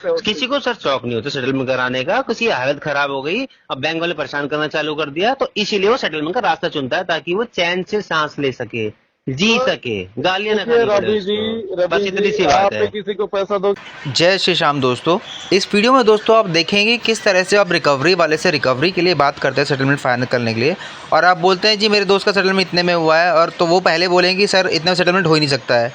किसी को सर शौक नहीं होता सेटलमेंट कराने का, किसी की हालत खराब हो गई, अब बैंक वाले परेशान करना चालू कर दिया, तो इसीलिए वो सेटलमेंट का रास्ता चुनता है ताकि वो चैन से सांस ले सके, जी तो सके, गालियां ना देखिए खानी पड़े रवि जी, उसको, बस रवि इतनी जी, सी बात आप है। किसी को पैसा दो। जय श्री श्याम दोस्तों। इस वीडियो में दोस्तों आप देखेंगे किस तरह से आप रिकवरी वाले से रिकवरी के लिए बात करते हैं सेटलमेंट फाइनल करने के लिए, और आप बोलते हैं जी मेरे दोस्त का सेटलमेंट इतने में हुआ है, और तो वो पहले बोलेंगे सर इतने में सेटलमेंट हो ही नहीं सकता है।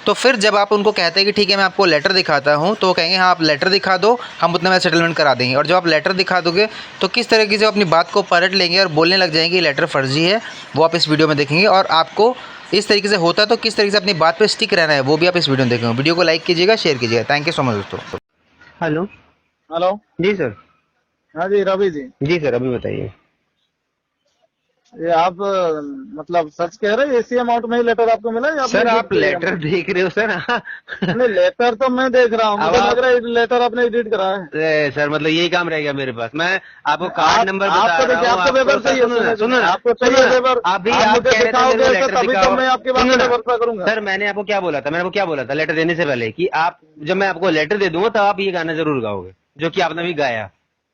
तो फिर जब आप उनको कहते हैं कि ठीक है मैं आपको लेटर दिखाता हूँ, तो वो कहेंगे हाँ आप लेटर दिखा दो, हम उतने में सेटलमेंट करा देंगे। और जब आप लेटर दिखा दोगे तो किस तरीके से अपनी बात को पलट लेंगे और बोलने लग जाएंगे लेटर फर्जी है, वो आप इस वीडियो में देखेंगे। और आपको इस तरीके से होता है तो किस तरीके से अपनी बात पे स्टिक रहना है वो भी आप इस वीडियो में देखेंगे। वीडियो को लाइक कीजिएगा, शेयर कीजिएगा। थैंक यू सो मच दोस्तों। हेलो। हेलो। जी सर। हाँ जी रवि जी, जी सर, अभी बताइए। ये आप मतलब सच कह रहे हैं, इसी अमाउंट में ही लेटर आपको मिला है या सर आपने आप edit किया है? लेटर देख रहे हो सर? नहीं, लेटर तो मैं देख रहा हूँ, अब मुझे आप- लग रहा है लेटर आपने एडिट करा है। सर मतलब यही काम रह गया मेरे पास, मैं आपको कार्ड नंबर बता आपको रहा देखिए, हूँ। आपको पेपर चाहिए, सुनो ना, आपको चाहिए पेपर, अभी आप आप मुझे कह रहे थे दिखाओगे मेरे को तो लेटर तभी तो दिखाओ। मैं आपकी बात सुनो पे ना भरोसा करूंगा। सर, मैंने आपको क्या बोला था? मैंने आपको क्या बोला था लेटर देने से पहले कि आप जब मैं आपको लेटर दे दूंगा तब आप ये गाना जरूर गाओगे, जो कि आपने भी गाया।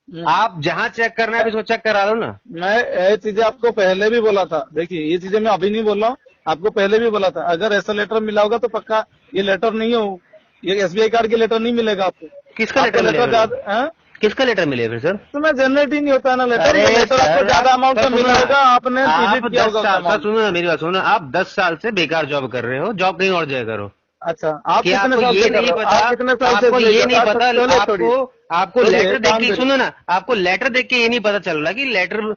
आप जहाँ चेक करना है उसको चेक करा लो ना। मैं ये चीजें आपको पहले भी बोला था। देखिए ये चीजें मैं अभी नहीं बोल रहा हूँ, आपको पहले भी बोला था। अगर ऐसा लेटर मिला होगा तो पक्का ये लेटर नहीं हो, ये एसबीआई कार्ड के लेटर नहीं मिलेगा आपको। किसका आपको लेटर मिलेगा? ज्यादा किसका लेटर मिले फिर सर? तो मैं जनरेट ही नहीं होता है ना लेटर। अरे लेटर सर, आपको ज्यादा अमाउंट सर का मिला सुनो ना, होगा, आपने आप डिलीट किया 10 होगा साल, उस सर amount। सुनो ना मेरी बात सुनो ना, आप 10 साल से बेकार जॉब कर रहे हो, जॉब कहीं और जगह करो। अच्छा, आप कि कितने आपको साल ये से कर नहीं रहे हो? पता, आप कितने साल से आपको ये नहीं अच्छा, पता, चलिए छोड़िए। आपको चलिए, लेटर देख काम के करिए। सुनो ना, आपको लेटर देख के ये नहीं पता चल रहा कि लेटर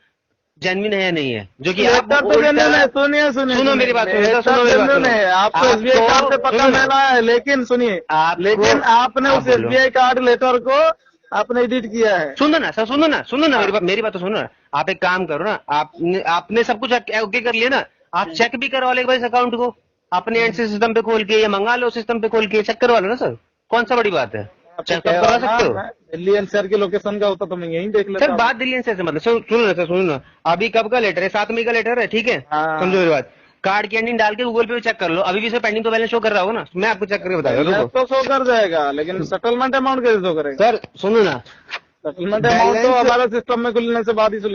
जेन्युइन है या नहीं है, जो कि आप लेटर तो जेन्युइन है। सुनिए सुनो मेरी बात, लेटर सुनो मेरी बात जेन्युइन सुनो। है, आपको एसबीआई कार्ड से पक्का मिला है, लेकिन सुनिए, लेकिन आपने उस बोलो। एसबीआई कार्ड लेटर को आपने एडिट किया है। सुनो ना सर, सुनो ना मेरी बात तो सुनो ना। आप एक काम करो ना, आपने सब कुछ ओके कर लिया ना, आप चेक भी करवा लो एक बार इस अकाउंट को अपने एंड से सिस्टम पे खोल के, या मंगा लो सिस्टम पे खोल के, चेक करवा लो ना सर। कौन सा बड़ी बात है? चेक करवा सकते हो दिल्ली एनसीआर के लोकेशन का होता तो मैं यही देख लेता सर। बात दिल्ली से मतलब सुनो ना सर, सुनो ना, अभी कब का लेटर है? 7 मई का लेटर है, ठीक है? हाँ। समझो मेरी बात। कार्ड की एंडिंग डाल के गूगल पे चेक कर लो, अभी भी सर पेंडिंग तो बैलेंस शो कर रहा होगा ना, मैं आपको चेक करके बता रहा हूँ। तो शो कर जाएगा, लेकिन सेटलमेंट अमाउंट कैसे शो करेगा? सर सुनो ना, सेटलमेंट अमाउंट तो हमारे सिस्टम में खुलने से बाद ही शो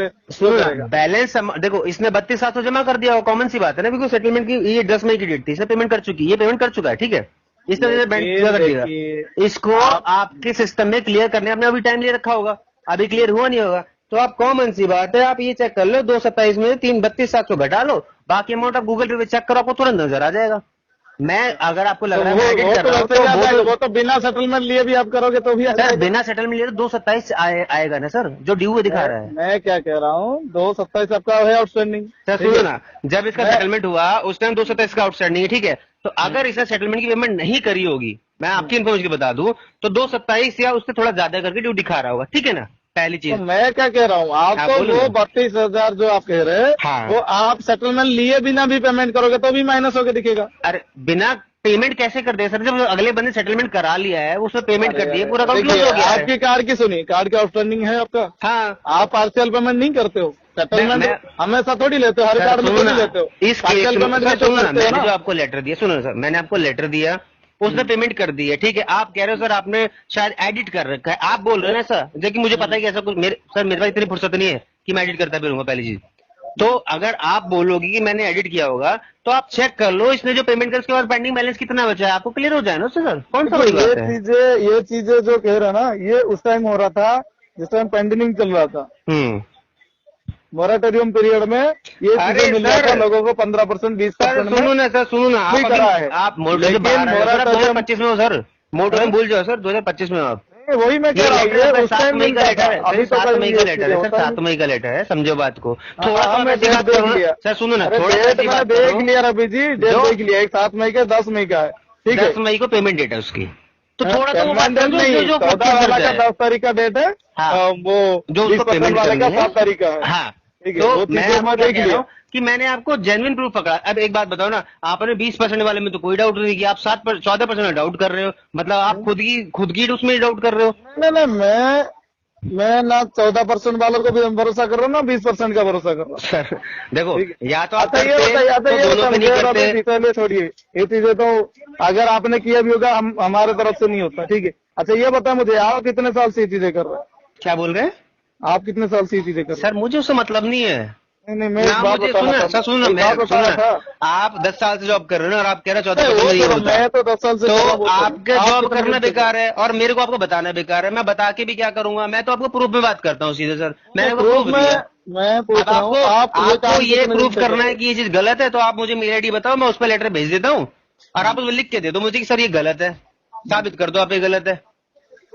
करेगा। बैलेंस देखो, इसने 32,700 जमा कर दिया, कॉमन सी बात है ना, बिल्कुल सेटलमेंट की ये 10 मई की डेट थी, इसने पेमेंट कर चुकी है, ये पेमेंट कर चुका है, ठीक है? इसने बैंक कर दिया, इसको आपके सिस्टम में क्लियर करने आपने अभी टाइम ले रखा होगा, अभी क्लियर हुआ नहीं होगा, तो आप कॉमन सी बात है, आप ये चेक कर लो 227 में 32,700 घटा लो, बाकी अमाउंट आप गूगल पे चेक करो, आपको तुरंत नजर आ जाएगा। मैं अगर आपको लग रहा है मैं एडिट कर रहा हूं, वो तो बिना सेटलमेंट लिए भी आप करोगे तो भी सर बिना सेटलमेंट लिए 227 आएगा ना सर, जो ड्यू दिखा रहा है। मैं क्या कह रहा हूँ, 227 आपका है आउटस्टैंडिंग। सर सुनो ना, जब इसका सेटलमेंट हुआ उस टाइम 227 का आउटस्टैंडिंग है, ठीक है? तो अगर इसने सेटलमेंट की पेमेंट नहीं करी होगी, मैं आपकी इन्फॉर्मेशन बता दूं, तो 227 या उससे थोड़ा ज्यादा करके ड्यू दिखा रहा होगा, ठीक है ना? पहली चीज। तो मैं क्या कह रहा हूँ, आप तो वो 32,000 जो आप कह रहे हैं, हाँ। वो आप सेटलमेंट लिए बिना भी पेमेंट करोगे तो भी माइनस होकर दिखेगा। अरे बिना पेमेंट कैसे कर दे सर? जब अगले बंदे सेटलमेंट करा लिया है, उसमें पेमेंट कर दी है, पूरा अकाउंट क्लोज हो गया है। आपकी कार्ड की सुनिए, कार्ड का आउटस्टैंडिंग है आपका। हाँ, आप पार्शियल पेमेंट नहीं करते हो, सेटलमेंट हमेशा थोड़ी लेते हो, हर कार्ड में थोड़ी लेते हो। इस केस पार्शियल में पेमेंट सर भी तो सुनो ना, करते हो मैंने जो ना। आपको लेटर दिया, सुनो ना सर, मैंने आपको लेटर दिया, उसने पेमेंट कर दी है, ठीक है? आप कह रहे हो सर आपने शायद एडिट कर रखा है, आप बोल रहे हो ना सर, जबकि मुझे पता है कि ऐसा कुछ सर मेरे पास इतनी फुर्सत नहीं है कि मैं एडिट करता फिरूंगा, पहली चीज। तो अगर आप बोलोगे कि मैंने एडिट किया होगा, तो आप चेक कर लो इसने जो पेमेंट कर उसके बाद पेंडिंग बैलेंस कितना बचा है, आपको क्लियर हो जाए ना उससे सर। कौन सा बड़ी बात है? ये चीजें जो कह रहे हैं ना, ये उस टाइम हो रहा था जिस टाइम पेंडिंग चल रहा था, मोराटोरियम पीरियड में ये चीजें मिल रहा था लोगों को 15%, 20%। सुनो ना सर, सुनो ना, आप मोटोरियम 2025 में हो सर, मोटोरियम भूल जाओ सर, 2025 में हो आप। वही मैं कह रहा हूँ, उस 7 टाइम मई का लेटर है, अभी 7 मई का लेटर है सर, 7 मई का लेटर है, समझो बात को थोड़ा सा। मैं डेट देख लिया सर सुनो ना, अरे थोड़ा डेट मैं देख लिया रवि जी, डेट देख लिया, 7 मई का 10 मई का है, ठीक है? 10 मई को पेमेंट डेट है उसकी, तो थोड़ा तो वो बात डेट नहीं, 14 वाला का 10 तारीख का डेट है, वो जो उसको 20% वाले का 7 तारीख का है। हाँ, ठीक है, तो वो मैं चीजें मैं देख कह रहा लिया हूँ कि मैंने आपको जेन्युइन प्रूफ पकड़ा। अब एक बात बताओ ना, आपने 20% वाले में तो कोई डाउट नहीं किया, आप 14% में डाउट कर रहे हो, मतलब आप खुद की उसमें डाउट कर रहे हो। नहीं, मैं ना 14% वालों को भी भरोसा कर रहा हूँ, ना 20% का भरोसा कर रहा हूँ। सर देखो, या तो आप ये दोनों पे नहीं करते। छोड़िए, ये चीजें तो अगर आपने किया भी होगा, हमारे तरफ से नहीं होता, ठीक है? अच्छा ये बताएं मुझे, आप कितने साल से ये चीजें कर रहे हैं? क्या बोल रहे हैं आप कितने साल से ये चीजें कर रहे सर? मुझे उससे मतलब नहीं है हैं? नहीं मैं ना, एक बात मुझे बताना सुनना था, सर, सुनना एक मैं बात सुनना। बताना था। आप 10 साल से जॉब कर रहे हो ना, और आप कह रहे हो 14 नहीं, वो ये तो होता है। मैं तो 10 साल से कर रहा हूँ, तो वो तो आपके आप जॉब कितने करना दिन से कर बेकार है और मेरे को आपको बताना बेकार है। मैं बता के भी क्या करूंगा? मैं तो आपको प्रूफ में बात करता हूँ सीधे सर, रहे मैंने हैं? आपको प्रूफ प्रूफ में दिया। मैं पूछ अब रहा हूँ, आपको आप ये काम ये कितने दिन प्रूफ से कर करना रहे है हैं? कि ये चीज गलत है, तो आप मुझे मेल आईडी बताओ, मैं उस पर लेटर भेज देता हूँ और आप उसमें लिख के दे दो मुझे कि सर ये गलत है, साबित कर दो आप ये गलत है।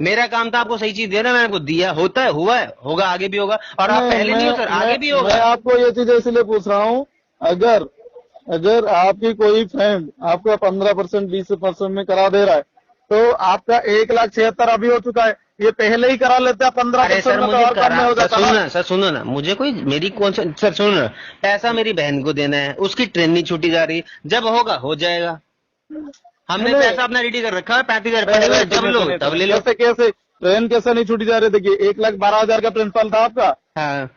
मेरा काम था आपको सही चीज देना, मैंने आपको दिया, होता है, हुआ है, होगा, आगे भी होगा। और आप नहीं, पहले नहीं हो सर, आगे भी मैं होगा। आपको ये चीज इसलिए पूछ रहा हूँ, अगर अगर आपकी कोई फ्रेंड आपका 15% 20% में करा दे रहा है, तो आपका 1,76,000 अभी हो चुका है, ये पहले ही करा लेते हैं अरे 15% सर में, तो मुझे और कम में हो सर जाता ना। सुनो ना, सर सुनो ना, मुझे कोई मेरी कौन सा सर सुनो ना, पैसा मेरी बहन को देना है, उसकी ट्रेन नहीं छूटी जा रही, जब होगा हो जाएगा। हमने नहीं, पैसा अपना रेडी कर रखा है, 35,000 नहीं, पड़ेगा, नहीं, जब सुनिए, लो सुनिए, तब सुनिए, ले लो। कैसे कैसे ट्रेन कैसे नहीं छूटी जा रही? देखिए 1,12,000 का प्रिंसिपल था आपका, हाँ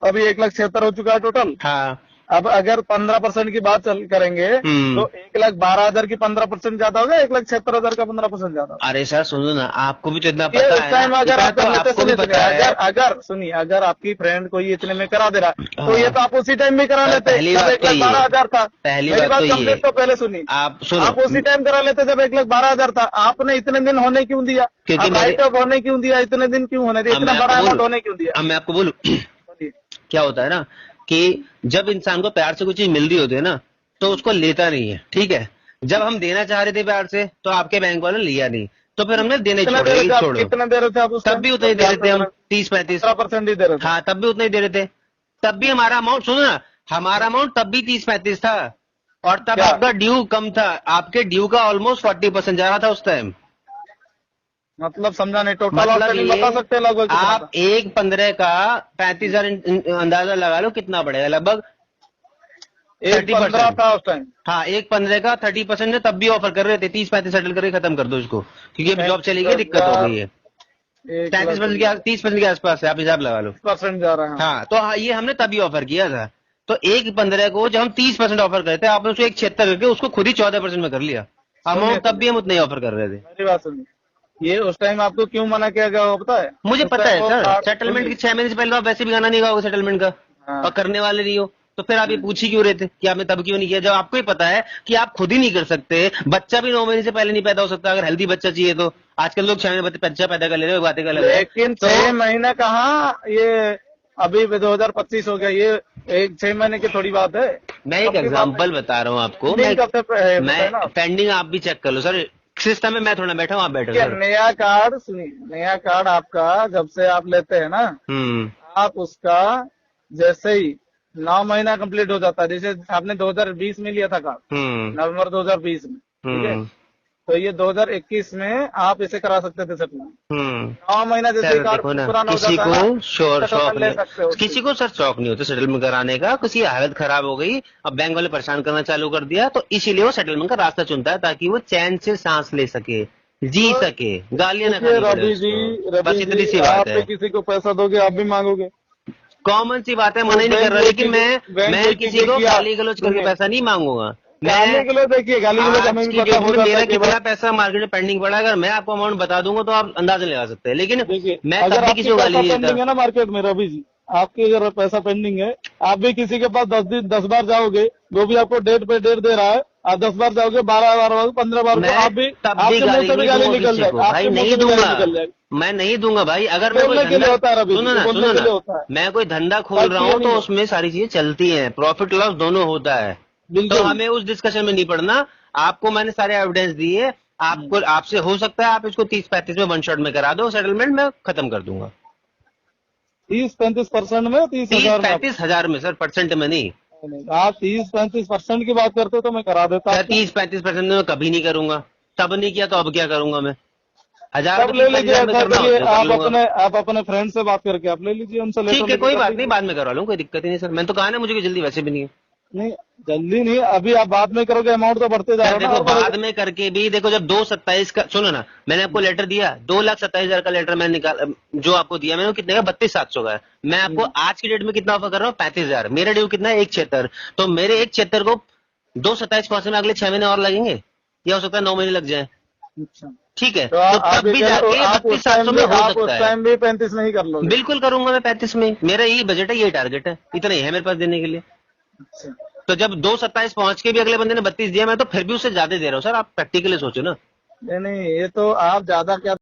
अभी 1,76,000 हो चुका है टोटल। हाँ। अब अगर 15% की बात करेंगे तो 1,12,000 की 15% ज्यादा होगा, 1,76,000 का 15% ज्यादा होगा। अरे सर सुनो ना, आपको भी तो इतना ये पता उस है टाइम ना, अगर इतना आप तो कर लेते, आपको भी सुनिए पता है। अगर सुनिए, अगर आपकी फ्रेंड कोई इतने में करा दे रहा तो हाँ। ये तो आप उसी टाइम में करा सर, लेते पहली जब बात तो ये 1,12,000 था। पहली मेरी बात बात तो ये कंप्लीट तो पहले सुनिए, आप सुनो, आप उसी टाइम करा लेते जब 1,12,000 था। आपने इतने दिन होने क्यों दिया? क्योंकि आप मेरे राइट ऑफ होने क्यों दिया? इतने दिन क्यों होने दिया? अब इतना मैं बड़ा आपको अमाउंट बोलूं, होने क्यों दिया? अब मैं आपको बोलूं क्या होता है ना कि जब इंसान को प्यार से कोई चीज मिल रही होती है ना, तो उसको लेता नहीं है, ठीक है। जब हम देना चाह रहे थे प्यार से, तो आपके बैंक वालों ने लिया नहीं, तो फिर हमने देने कितना दे छोड़े रहे कि थे आप? छोड़ो। कितना दे रहे थे आप उस तब टाइम? भी उतना ही दे रहे थे हम, 30-35। 15% ही दे रहे थे। हाँ तब भी उतना ही दे रहे थे, तब भी हमारा अमाउंट सुनो ना, हमारा अमाउंट तब भी 30-35 था, और तब क्या? आपका ड्यू कम था, आपके ड्यू का ऑलमोस्ट 40% जा रहा था उस टाइम। मतलब समझा नहीं, टोटल मतलब आउटस्टैंडिंग ये बता सकते हैं लगभग कितना था? आप 1/15 का 35,000 अंदाजा लगा लो कितना पड़ेगा, लगभग 1,15 30%। था उस टाइम। हाँ 1/15 का 30% ने तब भी ऑफर कर रहे थे, 30-35 सेटल करके खत्म कर दो इसको, क्योंकि अब जॉब चली गई, दिक्कत हो गई है। 35% के 30% के आसपास है, आप हिसाब लगा लो। 30% जा रहा है। हाँ तो हाँ, ये हमने तभी ऑफर किया था। तो 1/15 को जब हम 30% ऑफर करे थे, आपने उसको 1,76 करके उसको खुद ही 14% में कर लिया। अमाउंट तब भी हम उतना ही ऑफर कर रहे थे। मेरी बात सुनिए, ये उस टाइम आपको क्यों मना किया गया वो पता है? मुझे उस पता टाइम है सर, वो सेटलमेंट की 6 महीने से पहले तो आप वैसे भी गाना नहीं गाओगे सेटलमेंट का, हाँ। और करने वाले नहीं हो, तो फिर आप ये पूछ ही क्यों रहे थे कि आपने तब क्यों नहीं किया, जब आपको ही पता है कि आप खुद ही नहीं कर सकते। बच्चा भी 9 महीने से पहले नहीं पैदा हो सकता, अगर हेल्दी बच्चा चाहिए तो। आजकल लोग 6 महीने बच्चा पैदा कर ले रहे हो, बातें कर ले रहे हैं। लेकिन 6 महीने कहाँ, ये अभी 2025 हो गया, ये 6 महीने की थोड़ी बात है। मैं एक एग्जाम्पल बता रहा हूँ आपको, मैं पेंडिंग आप भी चेक कर लो सर, सिस्टम में मैं थोड़ा बैठा हूँ, आप बैठो सर। नया कार्ड सुनिए, नया कार्ड आपका जब से आप लेते हैं ना, आप उसका जैसे ही 9 महीना कंप्लीट हो जाता है, जैसे आपने 2020 में लिया था कार्ड, नवंबर 2020 में, ठीक है, तो ये 2021 में आप इसे करा सकते थे सेटलमेंट। 9 महीना जैसे कार्ड पुराना हो किसी जाता है को शौक ले सकते हो। किसी को सर शौक नहीं होता सेटलमेंट कराने का, किसी की हालत खराब हो गई, अब बैंक वाले परेशान करना चालू कर दिया, तो इसीलिए वो सेटलमेंट का रास्ता चुनता है, ताकि वो चैन से सांस ले सके, जी सके, गालियां ना खानी पड़े उसको। बस इतनी सी बात है। किसी को पैसा दोगे आप भी मांगोगे, कॉमन सी बात है, मना ही नहीं कर रहा, लेकिन मैं किसी को गाली गलौज करके पैसा नहीं मांगूंगा। गाली गलौज देखिए, गाली गलौज हमें भी पता होगा मेरा कितना पैसा मार्केट में पेंडिंग पड़ा है, अगर मैं आपको अमाउंट बता दूंगा तो आप अंदाजा लगा सकते हैं, लेकिन मैं अगर कभी किसी को गाली नहीं पेंडिंग है देता। ना मार्केट में रवि जी, आपके अगर पैसा पेंडिंग है, आप भी किसी के पास 10 बार जाओगे, वो भी आपको डेट पे डेट दे रहा है, आप 10 बार जाओगे, 12 बार, 15 बार, आप भी आपके मुंह से भी गाली निकल जाएगी, भाई नहीं दूंगा, मैं नहीं दूंगा भाई। अगर मैं कोई धंधा, सुनो ना, मैं कोई धंधा खोल रहा हूँ तो उसमें सारी चीजें चलती हैं, प्रॉफिट लॉस दोनों होता है, तो हमें उस डिस्कशन में नहीं पड़ना। आपको मैंने सारे एविडेंस दिए, आपको आपसे हो सकता है आप इसको 30-35 में 1 शॉट में करा दो, सेटलमेंट मैं खत्म कर दूंगा। 30-35% में, 30-35 में सर, परसेंट में नहीं। आप 30-35% की बात करते हो तो मैं करा देता। 30-35% में कभी नहीं करूंगा, तब नहीं किया तो अब क्या करूंगा मैं? 1000 ले लीजिए, आप अपने फ्रेंड से बात करके आप ले लीजिए उनसे। ठीक है कोई बात नहीं, बाद में करवा लूँ, कोई दिक्कत ही नहीं सर। मैंने तो कहा ना मुझे कोई जल्दी वैसे भी नहीं है। नहीं जल्दी नहीं, अभी आप बाद में करोगे, अमाउंट तो बढ़ते जा रहा है। देखो बाद में करके भी देखो, जब 227 का, सुनो ना, मैंने आपको लेटर दिया, 2,27,000 का लेटर मैंने निकाल, जो आपको दिया मैंने, कितने का 32,700 का है। मैं आपको आज की डेट में कितना ऑफर कर रहा हूँ? 35,000। मेरा ड्यू कितना है? 1,76। तो मेरे 1,76 को 227 पहुंचने में अगले 6 महीने और लगेंगे, या हो सकता है 9 महीने लग जाए। अच्छा ठीक है, तो तब भी जाके 32,700 में हो सकता है। टाइम भी 35 में ही कर लो। बिल्कुल करूंगा मैं 35 में, मेरा यही बजट है, यही टारगेट है, इतना ही है मेरे पास देने के लिए। अच्छा। तो जब 2,27 पहुंच के भी अगले बंदे ने 32 दिया, मैं तो फिर भी उससे ज्यादा दे रहा हूँ सर, आप प्रैक्टिकली सोचो ना। नहीं ये तो आप ज्यादा क्या